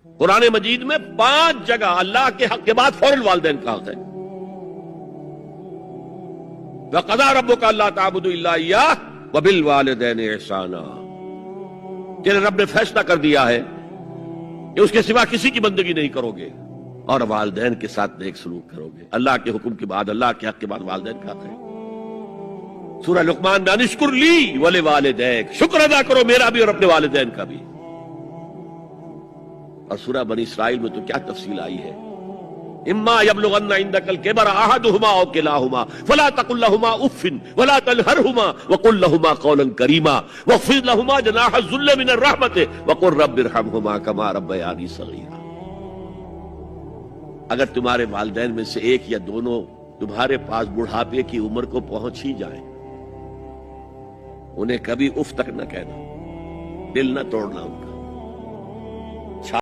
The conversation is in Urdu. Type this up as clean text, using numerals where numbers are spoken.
قرآن مجید میں 5 جگہ اللہ کے حق کے بعد فوراً والدین کا حق ہے. وَقَضَىٰ رَبُّكَ أَلَّا تَعْبُدُوا إِلَّا إِيَّاهُ وَبِالْوَالِدَيْنِ إِحْسَانًا. تیرے رب نے فیصلہ کر دیا ہے کہ اس کے سوا کسی کی بندگی نہیں کرو گے اور والدین کے ساتھ نیک سلوک کرو گے. اللہ کے حکم کے بعد، اللہ کے حق کے بعد والدین کا حق ہے. سورہ لقمان میں انشکر لی ولوالدیک، شکر ادا کرو میرا بھی اور اپنے والدین کا بھی. اور سورہ بنی اسرائیل میں تو کیا تفصیل آئی ہے. اما یبلغن عندک الکبر احدہما او کلاہما فلا تقل لهما اف ولا تنہرہما وقل لهما قولا کریما واخفض لهما جناح الذل من الرحمۃ وقل رب ارحمہما کما ربیانی صغیرا. اگر تمہارے والدین میں سے ایک یا دونوں تمہارے پاس بڑھاپے کی عمر کو پہنچ ہی جائیں، انہیں کبھی اف تک نہ کہنا، دل نہ توڑنا ان کا.